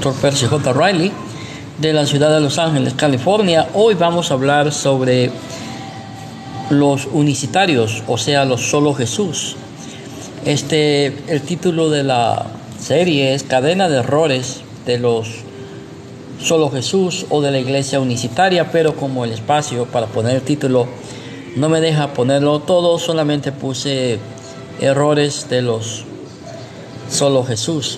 Pastor Percy J. Riley de la ciudad de Los Ángeles, California. Hoy vamos a hablar sobre los unicitarios, o sea, los solo Jesús. El título de la serie es Cadena de errores de los solo Jesús o de la iglesia unicitaria, pero como el espacio para poner el título no me deja ponerlo todo, solamente puse errores de los solo Jesús.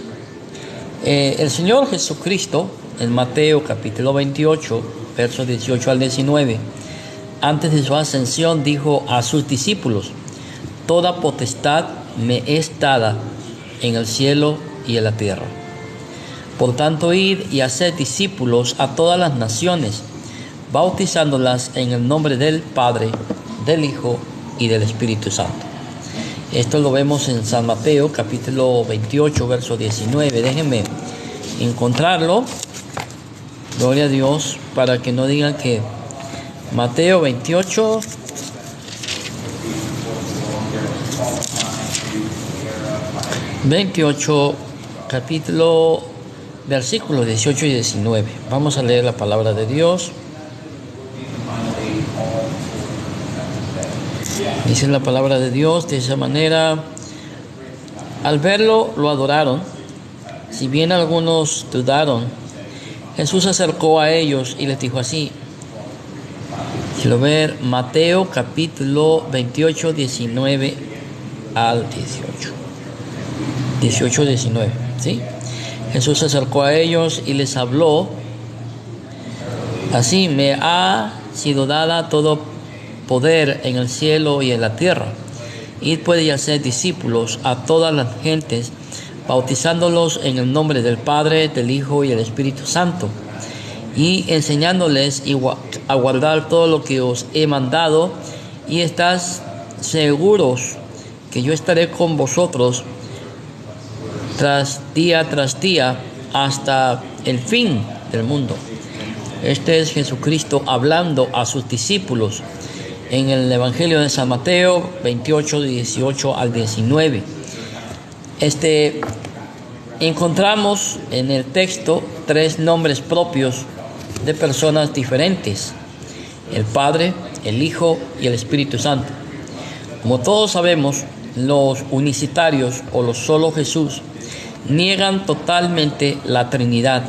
El Señor Jesucristo en Mateo capítulo 28 versos 18 al 19, antes de su ascensión, dijo a sus discípulos: toda potestad me es dada en el cielo y en la tierra. Por tanto, id y haced discípulos a todas las naciones, bautizándolas en el nombre del Padre, del Hijo y del Espíritu Santo. Esto lo vemos en San Mateo capítulo 28 verso 19. Déjenme encontrarlo, gloria a Dios, para que no digan que Mateo 28 capítulo versículos 18 y 19. Vamos a leer la palabra de Dios. Dice la palabra de Dios de esa manera: al verlo, lo adoraron. Si bien algunos dudaron, Jesús se acercó a ellos y les dijo así. Quiero ver Mateo capítulo 28, 19 al 18. 18, 19, ¿sí? Jesús se acercó a ellos y les habló así: me ha sido dada todo poder en el cielo y en la tierra. Id pues y haced discípulos a todas las gentes, bautizándolos en el nombre del Padre, del Hijo y del Espíritu Santo, y enseñándoles a guardar todo lo que os he mandado, y estad seguros que yo estaré con vosotros tras día hasta el fin del mundo. Este es Jesucristo hablando a sus discípulos en el Evangelio de San Mateo 28, 18 al 19. Encontramos en el texto tres nombres propios de personas diferentes: el Padre, el Hijo y el Espíritu Santo. Como todos sabemos, los unicitarios o los solo Jesús niegan totalmente la Trinidad.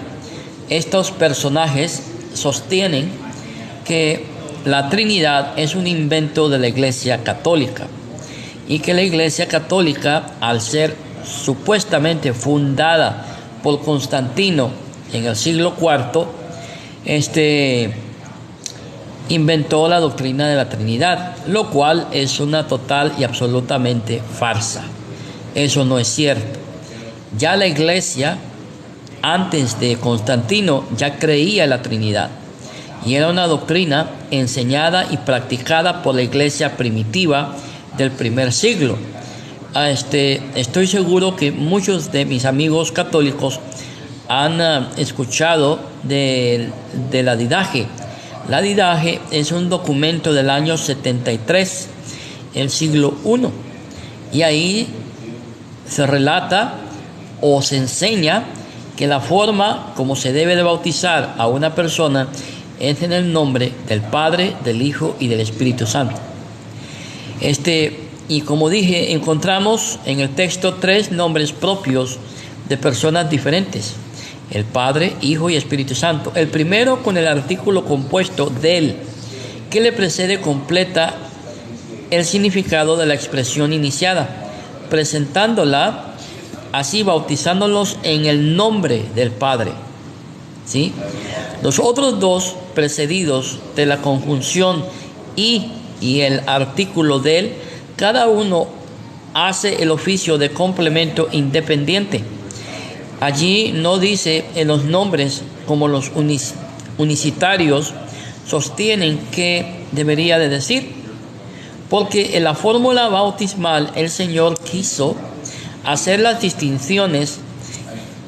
Estos personajes sostienen que la Trinidad es un invento de la Iglesia Católica y que la Iglesia Católica, al ser supuestamente fundada por Constantino en el siglo IV, inventó la doctrina de la Trinidad, lo cual es una total y absolutamente farsa. Eso no es cierto. Ya la Iglesia, antes de Constantino, ya creía en la Trinidad, y era una doctrina enseñada y practicada por la iglesia primitiva del primer siglo. Estoy seguro que muchos de mis amigos católicos han escuchado de la Didache. La Didache es un documento del año 73, el siglo I, y ahí se relata o se enseña que la forma como se debe de bautizar a una persona es en el nombre del Padre, del Hijo y del Espíritu Santo. Y como dije, encontramos en el texto tres nombres propios de personas diferentes: el Padre, Hijo y Espíritu Santo. El primero con el artículo compuesto del, que le precede, completa el significado de la expresión iniciada, presentándola así, bautizándolos en el nombre del Padre, ¿sí? Los otros dos precedidos de la conjunción y el artículo del, cada uno hace el oficio de complemento independiente. Allí no dice en los nombres como los unicitarios sostienen que debería de decir, porque en la fórmula bautismal el Señor quiso hacer las distinciones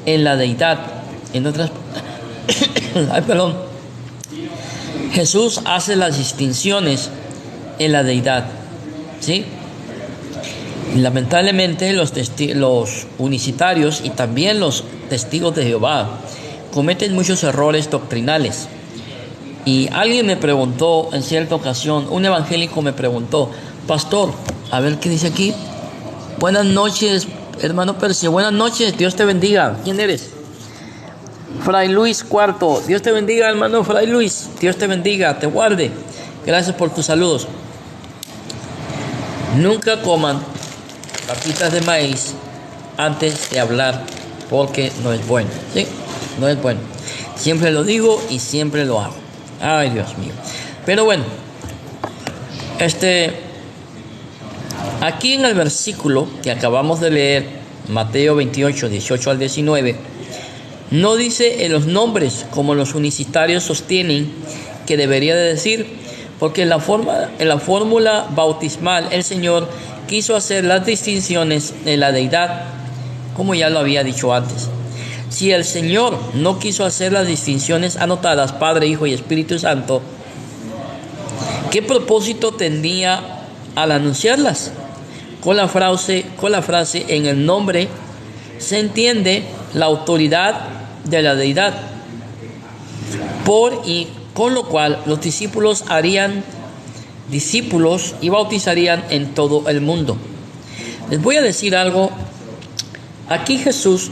en la deidad. En otras Jesús hace las distinciones en la deidad, ¿sí? Lamentablemente los unicitarios y también los testigos de Jehová cometen muchos errores doctrinales. Y alguien me preguntó en cierta ocasión, un evangélico me preguntó: pastor, a ver qué dice aquí. Buenas noches, hermano Percio. Buenas noches, Dios te bendiga. ¿Quién eres? Fray Luis Cuarto. Dios te bendiga, hermano Fray Luis. Dios te bendiga, te guarde. Gracias por tus saludos. Nunca coman papitas de maíz antes de hablar, porque no es bueno. ¿Sí? No es bueno. Siempre lo digo y siempre lo hago. Ay, Dios mío. Pero bueno, aquí en el versículo que acabamos de leer, Mateo 28, 18 al 19, no dice en los nombres como los unicitarios sostienen que debería de decir, porque en la fórmula bautismal el Señor quiso hacer las distinciones en la deidad, como ya lo había dicho antes. Si el Señor no quiso hacer las distinciones anotadas, Padre, Hijo y Espíritu Santo, ¿qué propósito tenía al anunciarlas? Con la frase en el nombre se entiende la autoridad de la deidad, con lo cual los discípulos harían discípulos y bautizarían en todo el mundo. Les voy a decir algo. Aquí Jesús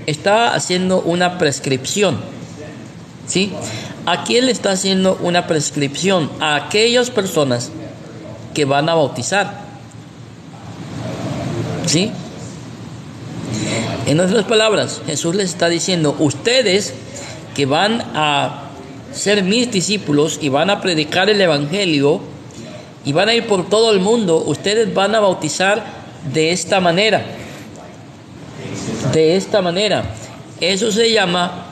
está haciendo una prescripción, ¿sí? Aquí Él está haciendo una prescripción a aquellas personas que van a bautizar, ¿sí? En otras palabras, Jesús les está diciendo: ustedes que van a ser mis discípulos y van a predicar el evangelio y van a ir por todo el mundo, ustedes van a bautizar de esta manera. De esta manera. Eso se llama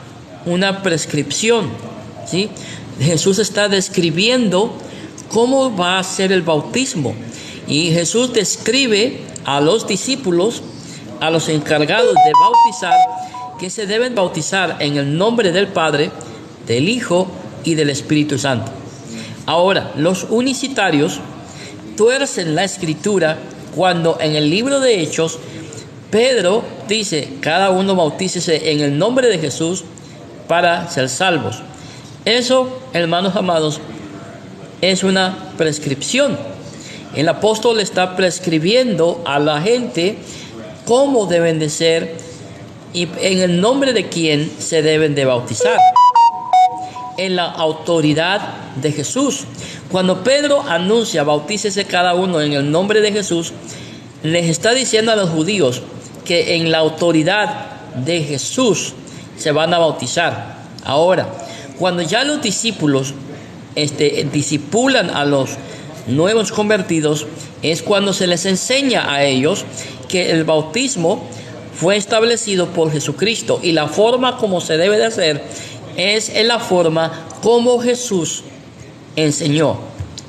una prescripción, ¿sí? Jesús está describiendo cómo va a ser el bautismo. Y Jesús describe a los discípulos, a los encargados de bautizar, que se deben bautizar en el nombre del Padre, del Hijo y del Espíritu Santo. Ahora, los unicitarios tuercen la Escritura cuando en el libro de Hechos Pedro dice: cada uno bautícese en el nombre de Jesús para ser salvos. Eso, hermanos amados, es una prescripción. El apóstol está prescribiendo a la gente cómo deben de ser y en el nombre de quién se deben de bautizar. En la autoridad de Jesús. Cuando Pedro anuncia: bautícese cada uno en el nombre de Jesús, les está diciendo a los judíos que en la autoridad de Jesús se van a bautizar. Ahora, cuando ya los discípulos discipulan a los nuevos convertidos, es cuando se les enseña a ellos que el bautismo fue establecido por Jesucristo y la forma como se debe de hacer es en la forma como Jesús enseñó.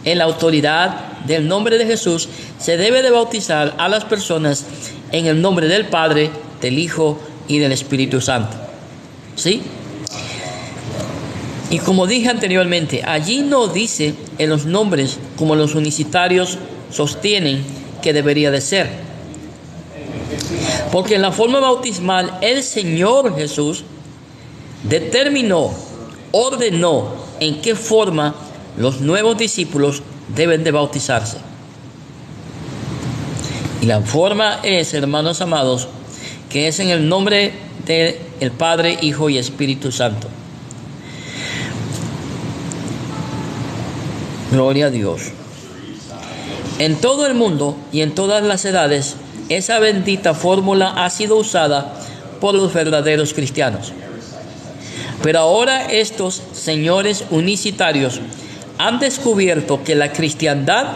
En la autoridad del nombre de Jesús se debe de bautizar a las personas en el nombre del Padre, del Hijo y del Espíritu Santo. ¿Sí? Y como dije anteriormente, allí no dice en los nombres como los unicitarios sostienen que debería de ser. Porque en la forma bautismal el Señor Jesús determinó, ordenó en qué forma los nuevos discípulos deben de bautizarse. Y la forma es, hermanos amados, que es en el nombre del Padre, Hijo y Espíritu Santo. Gloria a Dios. En todo el mundo y en todas las edades, esa bendita fórmula ha sido usada por los verdaderos cristianos. Pero ahora estos señores unicitarios han descubierto que la cristiandad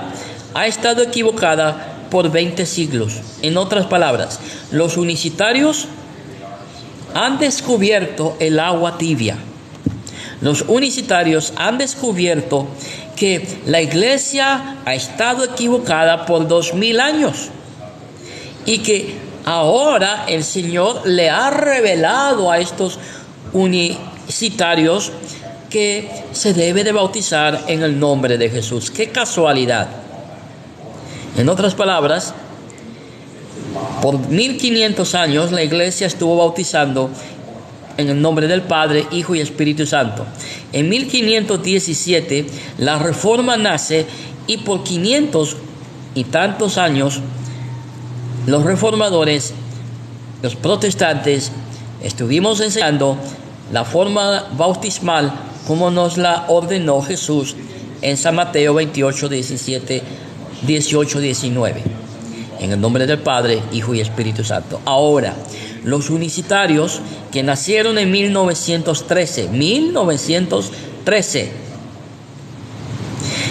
ha estado equivocada por 20 siglos. En otras palabras, los unicitarios han descubierto el agua tibia. Los unicitarios han descubierto que la iglesia ha estado equivocada por 2000 años y que ahora el Señor le ha revelado a estos unicitarios que se debe de bautizar en el nombre de Jesús. ¡Qué casualidad! En otras palabras, por 1500 años la iglesia estuvo bautizando en el nombre del Padre, Hijo y Espíritu Santo. En 1517 la Reforma nace y por 500 y tantos años los reformadores, los protestantes, estuvimos enseñando la forma bautismal como nos la ordenó Jesús en San Mateo 28, 17, 18, 19. En el nombre del Padre, Hijo y Espíritu Santo. Ahora, los unicitarios que nacieron en 1913,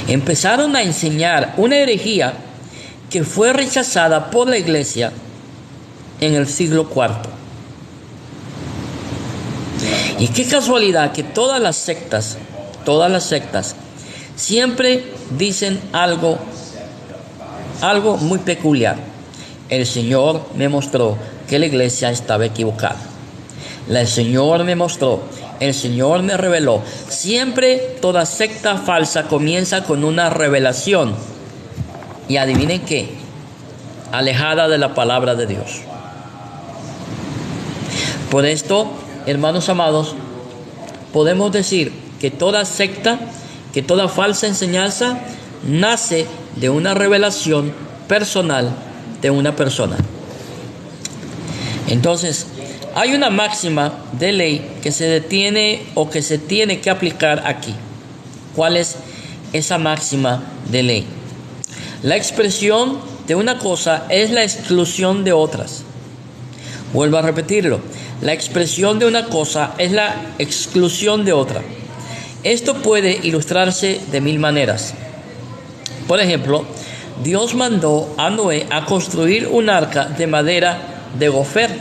empezaron a enseñar una herejía que fue rechazada por la Iglesia en el siglo IV. Y qué casualidad que todas las sectas siempre dicen algo muy peculiar. El Señor me mostró que la Iglesia estaba equivocada. El Señor me mostró, el Señor me reveló. Siempre toda secta falsa comienza con una revelación. Y adivinen qué, alejada de la palabra de Dios. Por esto, hermanos amados, podemos decir que toda secta, que toda falsa enseñanza nace de una revelación personal de una persona. Entonces, hay una máxima de ley que se detiene o que se tiene que aplicar aquí. ¿Cuál es esa máxima de ley? La expresión de una cosa es la exclusión de otras. Vuelvo a repetirlo. La expresión de una cosa es la exclusión de otra. Esto puede ilustrarse de mil maneras. Por ejemplo, Dios mandó a Noé a construir un arca de madera de gofer.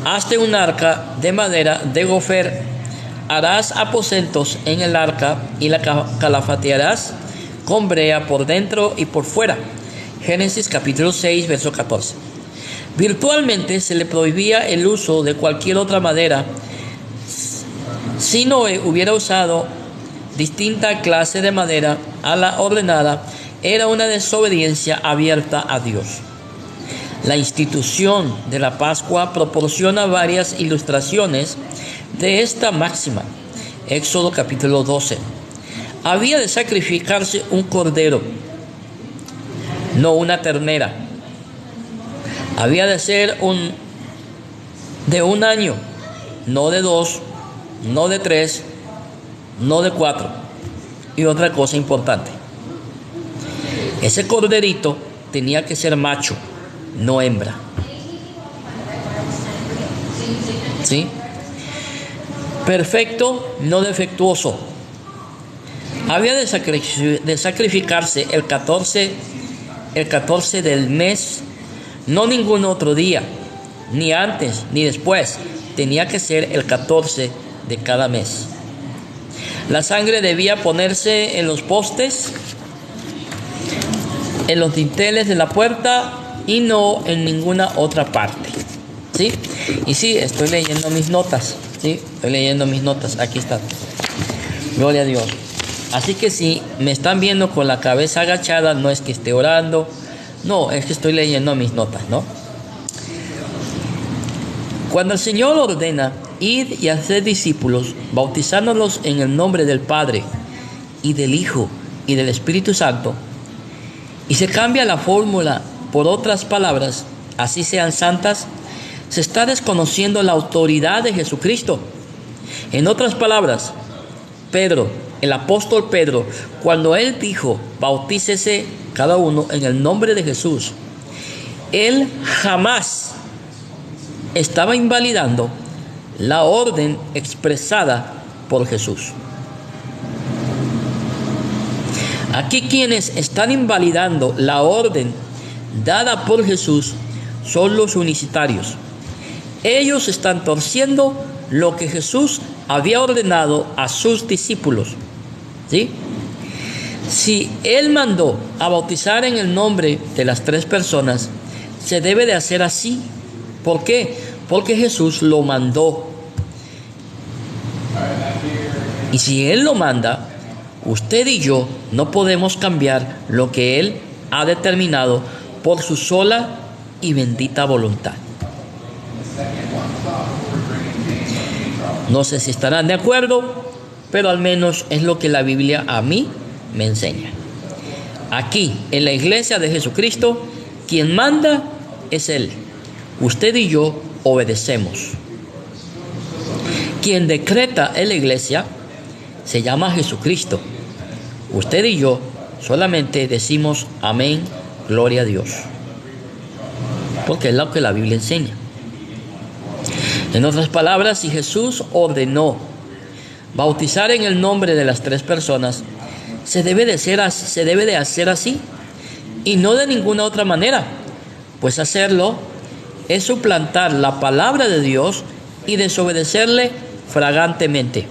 Hazte un arca de madera de gofer. Harás aposentos en el arca y la calafatearás con brea por dentro y por fuera. Génesis capítulo 6, verso 14. Virtualmente se le prohibía el uso de cualquier otra madera. Si Noé hubiera usado distinta clase de madera a la ordenada, era una desobediencia abierta a Dios. La institución de la Pascua proporciona varias ilustraciones de esta máxima. Éxodo capítulo 12. Había de sacrificarse un cordero, no una ternera. Había de ser de un año, no de 2, no de 3, no de 4. Y otra cosa importante, ese corderito tenía que ser macho, no hembra. ¿Sí? Perfecto, no defectuoso. Había de sacrificarse el 14 del mes, no ningún otro día, ni antes ni después. Tenía que ser el 14 de cada mes. La sangre debía ponerse en los postes, en los dinteles de la puerta y no en ninguna otra parte. ¿Sí? Y sí, estoy leyendo mis notas. ¿Sí? Estoy leyendo mis notas. Aquí están. Gloria a Dios. Así que si me están viendo con la cabeza agachada, no es que esté orando. No, es que estoy leyendo mis notas, ¿no? Cuando el Señor ordena ir y hacer discípulos, bautizándolos en el nombre del Padre y del Hijo y del Espíritu Santo, y se cambia la fórmula por otras palabras, así sean santas, se está desconociendo la autoridad de Jesucristo. En otras palabras, Pedro, el apóstol Pedro, cuando él dijo, bautícese cada uno en el nombre de Jesús, él jamás estaba invalidando la orden expresada por Jesús. Aquí quienes están invalidando la orden dada por Jesús son los unicitarios. Ellos están torciendo lo que Jesús había ordenado a sus discípulos. ¿Sí? Si Él mandó a bautizar en el nombre de las 3 personas, se debe de hacer así. ¿Por qué? Porque Jesús lo mandó. Y si Él lo manda, usted y yo no podemos cambiar lo que Él ha determinado por su sola y bendita voluntad. No sé si estarán de acuerdo, pero al menos es lo que la Biblia a mí me enseña. Aquí, en la iglesia de Jesucristo, quien manda es Él. Usted y yo obedecemos. Quien decreta en la iglesia se llama Jesucristo. Usted y yo solamente decimos amén, gloria a Dios. Porque es lo que la Biblia enseña. En otras palabras, si Jesús ordenó bautizar en el nombre de las tres personas, se debe de hacer así y no de ninguna otra manera, pues hacerlo es suplantar la palabra de Dios y desobedecerle fragantemente.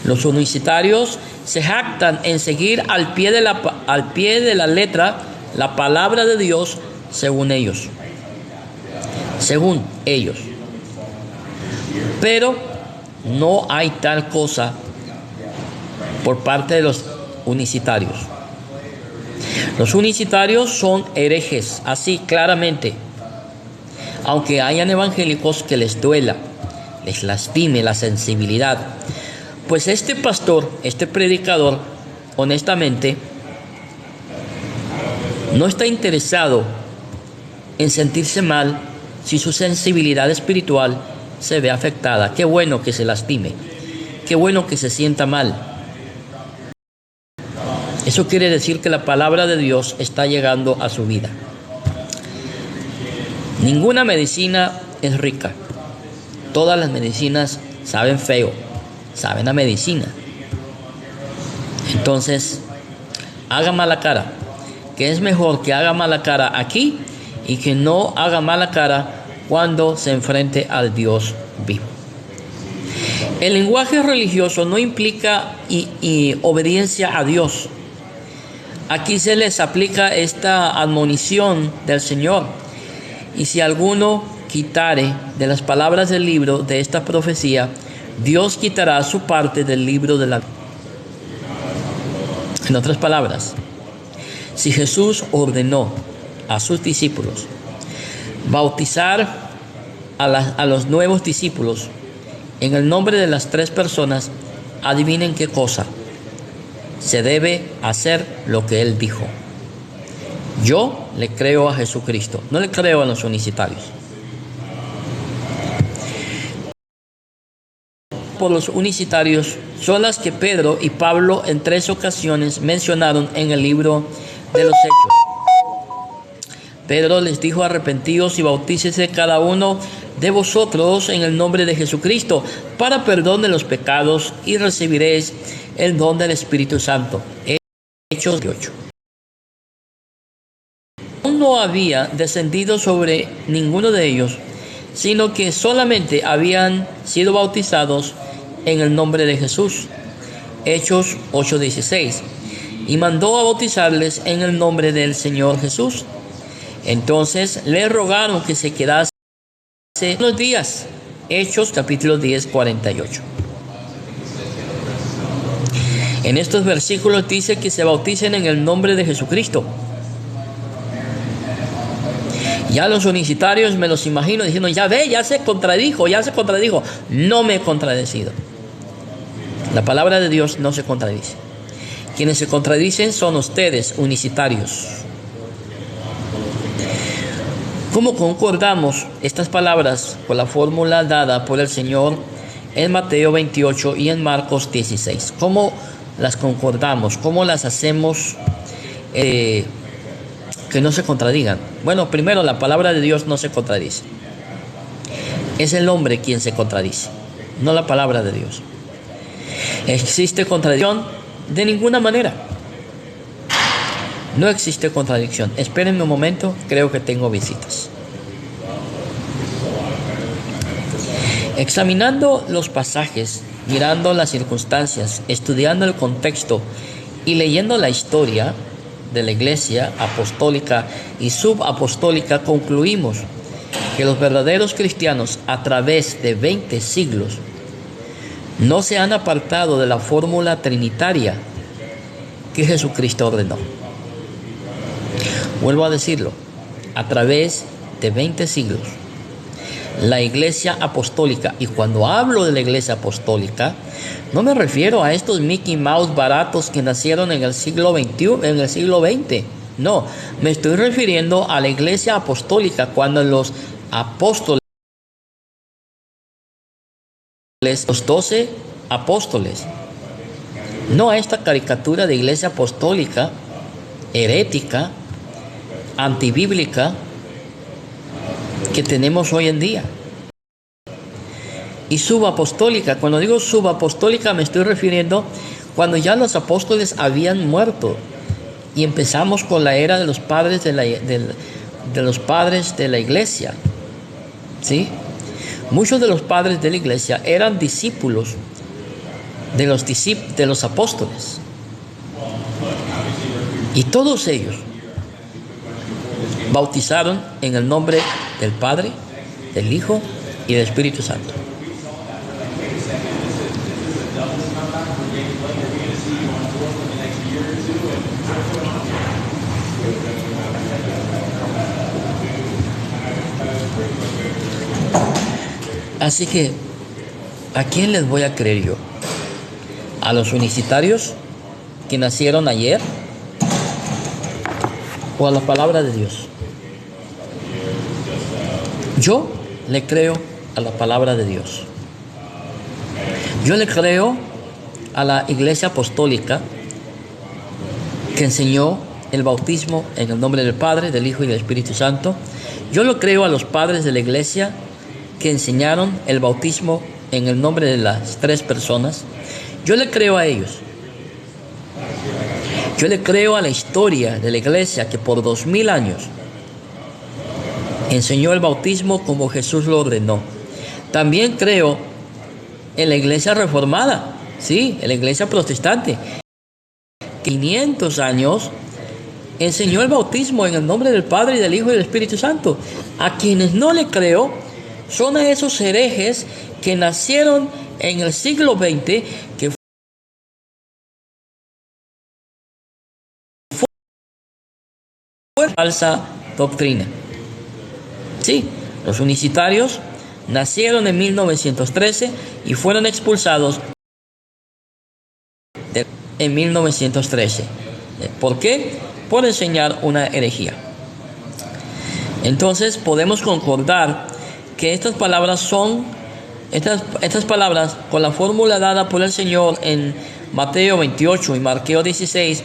Los unicitarios se jactan en seguir al pie de la letra la palabra de Dios según ellos. Pero no hay tal cosa por parte de los unicitarios. Los unicitarios son herejes, así claramente. Aunque hayan evangélicos que les duela, les lastime la sensibilidad, pues este pastor, este predicador, honestamente, no está interesado en sentirse mal si su sensibilidad espiritual se ve afectada. Qué bueno que se lastime, qué bueno que se sienta mal. Eso quiere decir que la palabra de Dios está llegando a su vida. Ninguna medicina es rica. Todas las medicinas saben feo, saben a medicina. Entonces, haga mala cara, que es mejor que haga mala cara aquí y que no haga mala cara cuando se enfrente al Dios vivo. El lenguaje religioso no implica obediencia a Dios. Aquí se les aplica esta admonición del Señor. Y si alguno quitare de las palabras del libro de esta profecía, Dios quitará su parte del libro de la vida. En otras palabras, si Jesús ordenó a sus discípulos bautizar a los nuevos discípulos en el nombre de las tres personas, adivinen qué cosa. Se debe hacer lo que Él dijo. Yo le creo a Jesucristo, no le creo a los unicitarios. Por los unicitarios son las que Pedro y Pablo en 3 ocasiones mencionaron en el libro de los Hechos. Pedro les dijo: arrepentíos y bautícese cada uno de vosotros en el nombre de Jesucristo para perdón de los pecados y recibiréis el don del Espíritu Santo. Hechos 8. No había descendido sobre ninguno de ellos, sino que solamente habían sido bautizados en el nombre de Jesús. Hechos 8:16. Y mandó a bautizarles en el nombre del Señor Jesús. Entonces le rogaron que se quedase unos días. Hechos capítulo 10, 48. En estos versículos dice que se bauticen en el nombre de Jesucristo. Ya los unicitarios me los imagino diciendo: ya se contradijo. No me he contradecido. La palabra de Dios no se contradice. Quienes se contradicen son ustedes, unicitarios. ¿Cómo concordamos estas palabras con la fórmula dada por el Señor en Mateo 28 y en Marcos 16? ¿Cómo las concordamos? ¿Cómo las hacemos que no se contradigan? Bueno, primero, la palabra de Dios no se contradice. Es el hombre quien se contradice, no la palabra de Dios. ¿Existe contradicción? De ninguna manera. No existe contradicción. Espérenme un momento, creo que tengo visitas. Examinando los pasajes, mirando las circunstancias, estudiando el contexto y leyendo la historia de la iglesia apostólica y subapostólica, concluimos que los verdaderos cristianos a través de 20 siglos no se han apartado de la fórmula trinitaria que Jesucristo ordenó. Vuelvo a decirlo, a través de 20 siglos la iglesia apostólica. Y cuando hablo de la iglesia apostólica, no me refiero a estos Mickey Mouse baratos que nacieron en el siglo XXI, en el siglo XX. No, me estoy refiriendo a la iglesia apostólica, cuando los apóstoles, los 12 apóstoles, no a esta caricatura de iglesia apostólica, herética, antibíblica, que tenemos hoy en día. Y subapostólica, cuando digo subapostólica me estoy refiriendo cuando ya los apóstoles habían muerto y empezamos con la era de los padres de los padres de la iglesia, ¿sí? Muchos de los padres de la iglesia eran discípulos de los apóstoles, y todos ellos bautizaron en el nombre del Padre, del Hijo y del Espíritu Santo. Así que, ¿a quién les voy a creer yo? ¿A los unicitarios que nacieron ayer? ¿O a la palabra de Dios? Yo le creo a la palabra de Dios. Yo le creo a la iglesia apostólica que enseñó el bautismo en el nombre del Padre, del Hijo y del Espíritu Santo. Yo lo creo a los padres de la iglesia que enseñaron el bautismo en el nombre de las tres personas. Yo le creo a ellos. Yo le creo a la historia de la iglesia que por 2000 años enseñó el bautismo como Jesús lo ordenó. También creo en la iglesia reformada, sí, en la iglesia protestante. 500 años enseñó el bautismo en el nombre del Padre y del Hijo y del Espíritu Santo. A quienes no le creo son a esos herejes que nacieron en el siglo XX, que fue falsa doctrina. Sí, los unicitarios nacieron en 1913 y fueron expulsados en 1913. ¿Por qué? Por enseñar una herejía. Entonces podemos concordar que estas palabras con la fórmula dada por el Señor en Mateo 28 y Marcos 16,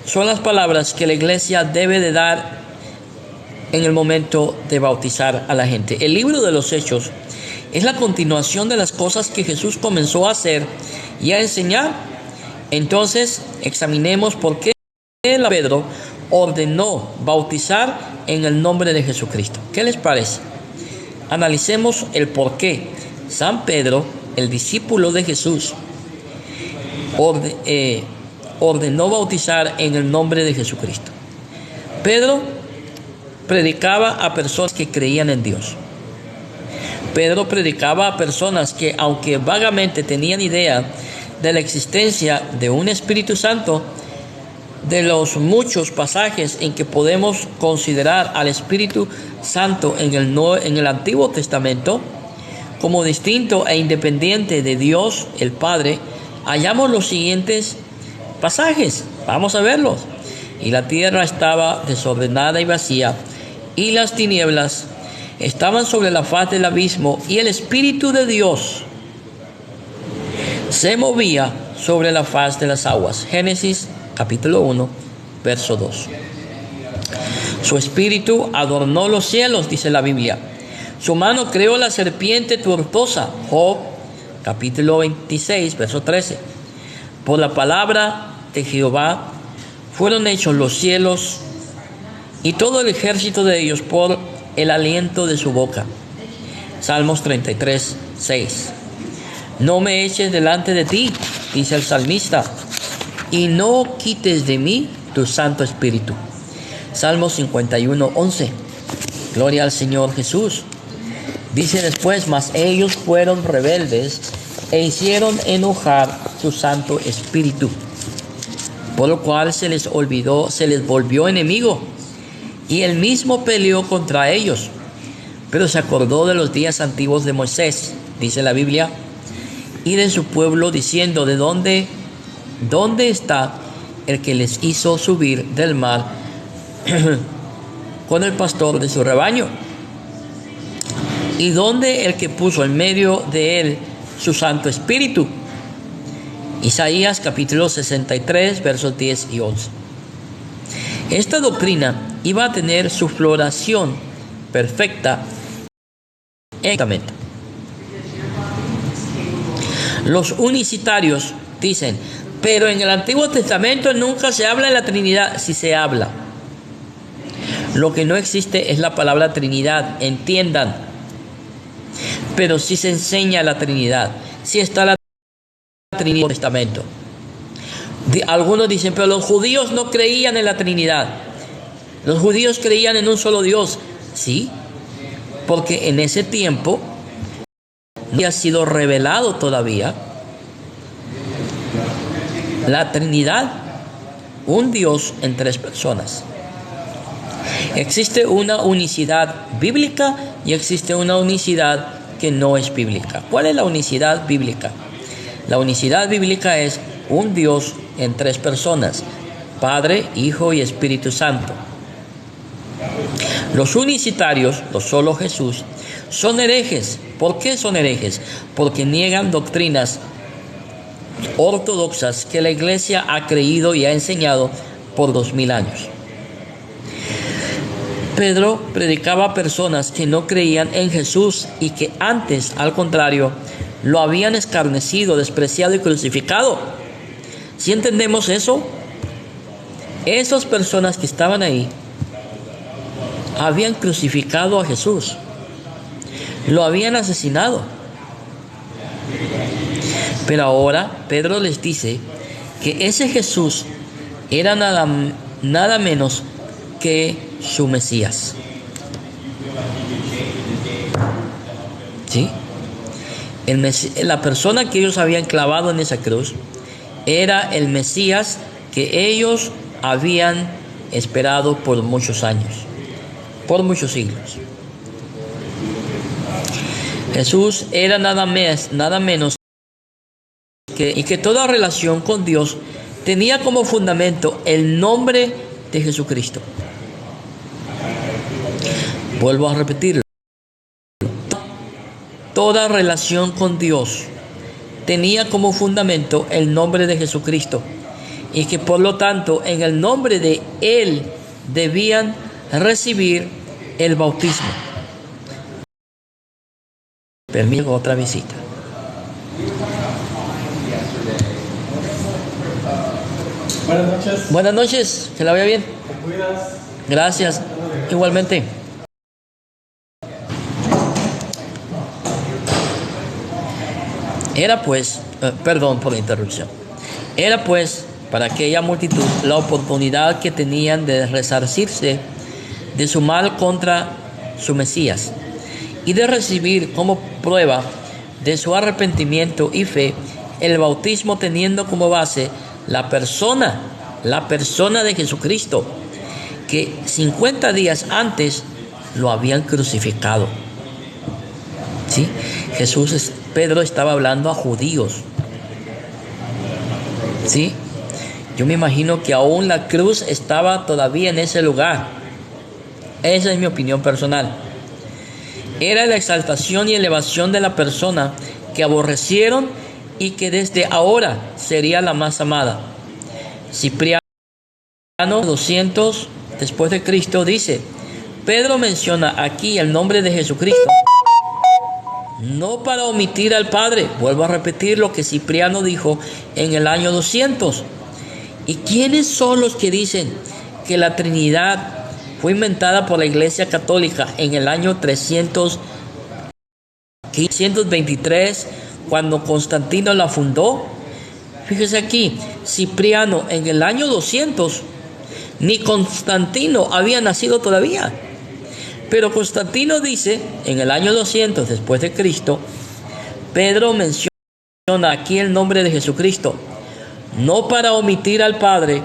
son las palabras que la iglesia debe de dar en el momento de bautizar a la gente. El libro de los Hechos es la continuación de las cosas que Jesús comenzó a hacer y a enseñar. Entonces, examinemos por qué Pedro ordenó bautizar en el nombre de Jesucristo. ¿Qué les parece? Analicemos el por qué San Pedro, el discípulo de Jesús, ordenó bautizar en el nombre de Jesucristo. Pedro predicaba a personas que creían en Dios. Pedro predicaba a personas que, aunque vagamente tenían idea de la existencia de un Espíritu Santo, de los muchos pasajes en que podemos considerar al Espíritu Santo en el Antiguo Testamento como distinto e independiente de Dios el Padre, hallamos los siguientes pasajes. Vamos a verlos. Y la tierra estaba desordenada y vacía, y las tinieblas estaban sobre la faz del abismo, y el Espíritu de Dios se movía sobre la faz de las aguas. Génesis capítulo 1, verso 2. Su espíritu adornó los cielos, dice la Biblia. Su mano creó la serpiente tortuosa. Job capítulo 26, verso 13. Por la palabra de Jehová fueron hechos los cielos y todo el ejército de ellos por el aliento de su boca. Salmos 33, 6. No me eches delante de ti, dice el salmista, y no quites de mí tu Santo Espíritu. Salmos 51, 11. Gloria al Señor Jesús. Dice después, mas ellos fueron rebeldes e hicieron enojar su Santo Espíritu, por lo cual se les volvió enemigo, y él mismo peleó contra ellos, pero se acordó de los días antiguos de Moisés, dice la Biblia, y de su pueblo, diciendo: ¿de dónde está el que les hizo subir del mar con el pastor de su rebaño? ¿Y dónde el que puso en medio de él su Santo Espíritu? Isaías capítulo 63, versos 10 y 11. Esta doctrina iba a tener su floración perfecta en el Testamento. Los unicitarios dicen: pero en el Antiguo Testamento nunca se habla de la Trinidad. Sí se habla. Lo que no existe es la palabra Trinidad, entiendan. Pero sí se enseña la Trinidad. Sí está la Trinidad en el Testamento. Algunos dicen: pero los judíos no creían en la Trinidad. Los judíos creían en un solo Dios. Sí, porque en ese tiempo no había sido revelado todavía la Trinidad, un Dios en tres personas. Existe una unicidad bíblica y existe una unicidad que no es bíblica. ¿Cuál es la unicidad bíblica? La unicidad bíblica es un Dios en tres personas: Padre, Hijo y Espíritu Santo. Los unicitarios, los solo Jesús, son herejes. ¿Por qué son herejes? Porque niegan doctrinas ortodoxas que la Iglesia ha creído y ha enseñado por 2000 años. Pedro predicaba a personas que no creían en Jesús y que antes, al contrario, lo habían escarnecido, despreciado y crucificado. ¿Sí entendemos eso? Esas personas que estaban ahí habían crucificado a Jesús, lo habían asesinado. Pero ahora Pedro les dice que ese Jesús era nada menos que su Mesías. ¿Sí? La persona que ellos habían clavado en esa cruz era el Mesías que ellos habían esperado por muchos años, por muchos siglos. Jesús era nada menos que toda relación con Dios tenía como fundamento el nombre de Jesucristo. Vuelvo a repetirlo. Toda relación con Dios tenía como fundamento el nombre de Jesucristo, y que por lo tanto en el nombre de Él debían recibir el bautismo. Permítame otra visita. Buenas noches. Buenas noches, que la vaya bien. ¿Te cuidas? Gracias, igualmente. Era pues, perdón por la interrupción, era pues para aquella multitud la oportunidad que tenían de resarcirse de su mal contra su Mesías y de recibir como prueba de su arrepentimiento y fe el bautismo, teniendo como base la persona de Jesucristo, que 50 días antes lo habían crucificado. ¿Sí? Pedro estaba hablando a judíos. ¿Sí? Yo me imagino que aún la cruz estaba todavía en ese lugar. Esa es mi opinión personal. Era la exaltación y elevación de la persona que aborrecieron y que desde ahora sería la más amada. Cipriano 200 después de Cristo dice: Pedro menciona aquí el nombre de Jesucristo no para omitir al Padre. Vuelvo a repetir lo que Cipriano dijo en el año 200. ¿Y quiénes son los que dicen que la Trinidad fue inventada por la Iglesia Católica en el año 323, cuando Constantino la fundó? Fíjese aquí, Cipriano en el año 200, ni Constantino había nacido todavía. Pero Constantino dice, en el año 200 después de Cristo, Pedro menciona aquí el nombre de Jesucristo, no para omitir al Padre,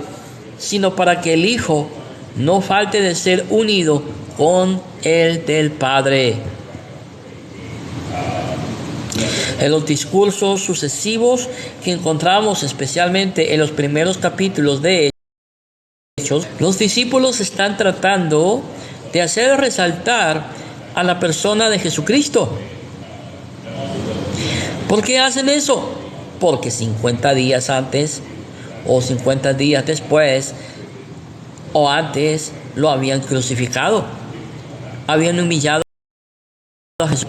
sino para que el Hijo no falte de ser unido con el del Padre. En los discursos sucesivos que encontramos especialmente en los primeros capítulos de Hechos, los discípulos están tratando de hacer resaltar a la persona de Jesucristo. ¿Por qué hacen eso? Porque 50 días antes o 50 días después o antes lo habían crucificado, habían humillado a Jesús.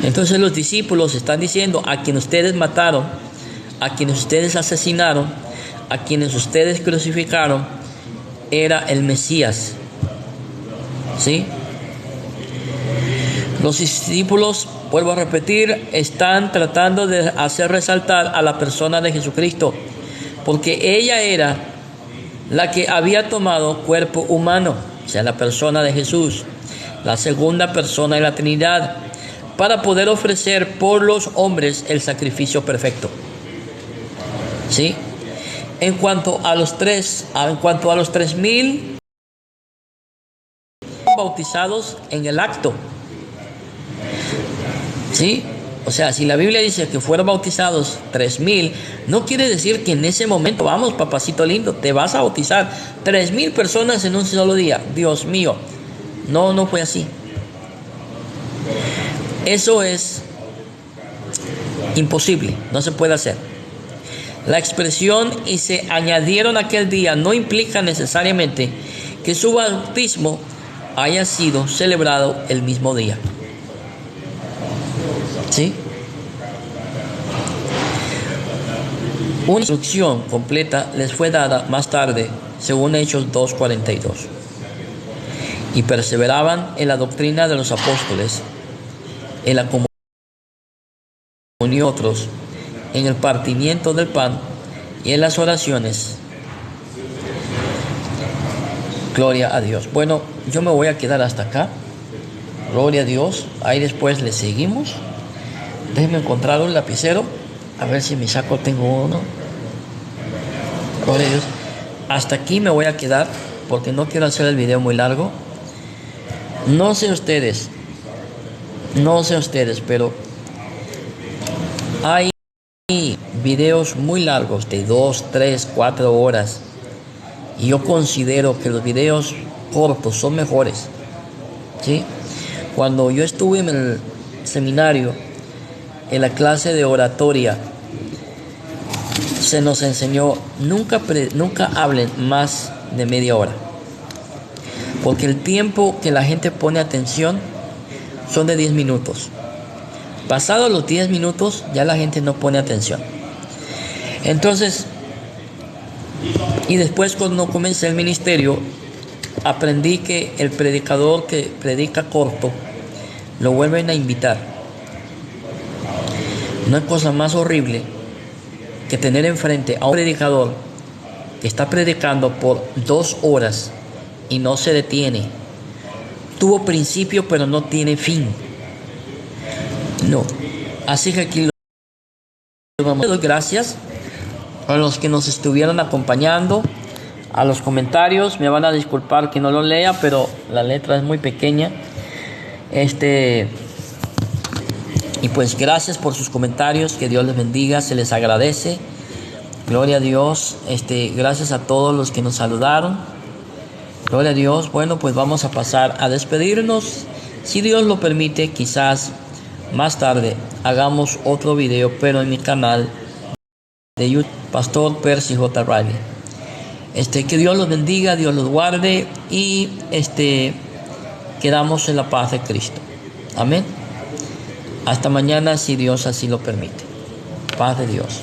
Entonces los discípulos están diciendo: a quienes ustedes mataron, a quienes ustedes asesinaron, a quienes ustedes crucificaron, era el Mesías. ¿Sí? Los discípulos, vuelvo a repetir, están tratando de hacer resaltar a la persona de Jesucristo, porque ella era la que había tomado cuerpo humano, o sea, la persona de Jesús, la segunda persona de la Trinidad, para poder ofrecer por los hombres el sacrificio perfecto. ¿Sí? En cuanto a los 3,000 bautizados en el acto. ¿Sí? O sea, si la Biblia dice que fueron bautizados 3,000, no quiere decir que en ese momento, vamos, papacito lindo, te vas a bautizar 3,000 personas en un solo día. Dios mío, no fue así. Eso es imposible, no se puede hacer. La expresión "y se añadieron aquel día" no implica necesariamente que su bautismo haya sido celebrado el mismo día. ¿Sí? Una instrucción completa les fue dada más tarde, según Hechos 2:42. Y perseveraban en la doctrina de los apóstoles, en la comunión de otros, en el partimiento del pan y en las oraciones. Gloria a Dios. Bueno, yo me voy a quedar hasta acá. Gloria a Dios. Ahí después le seguimos. Déjenme encontrar un lapicero. A ver si en mi saco tengo uno. Gloria a Dios. Hasta aquí me voy a quedar porque no quiero hacer el video muy largo. No sé ustedes, pero hay videos muy largos de 2, 3, 4 horas. Y yo considero que los videos cortos son mejores. ¿Sí? Cuando yo estuve en el seminario, en la clase de oratoria, se nos enseñó nunca hablen más de media hora, porque el tiempo que la gente pone atención son de 10 minutos. Pasados los 10 minutos ya la gente no pone atención. Entonces, y después cuando comencé el ministerio, aprendí que el predicador que predica corto lo vuelven a invitar. No hay cosa más horrible que tener enfrente a un predicador que está predicando por 2 horas y no se detiene. Tuvo principio pero no tiene fin. No. Así que aquí les doy gracias a los que nos estuvieron acompañando, a los comentarios. Me van a disculpar que no lo lea, pero la letra es muy pequeña. Y pues gracias por sus comentarios, que Dios les bendiga, se les agradece. Gloria a Dios. Gracias a todos los que nos saludaron. Gloria a Dios. Bueno, pues vamos a pasar a despedirnos. Si Dios lo permite, quizás más tarde hagamos otro video, pero en mi canal de YouTube, Pastor Percy J. Riley. Que Dios los bendiga, Dios los guarde y quedamos en la paz de Cristo. Amén. Hasta mañana, si Dios así lo permite. Paz de Dios.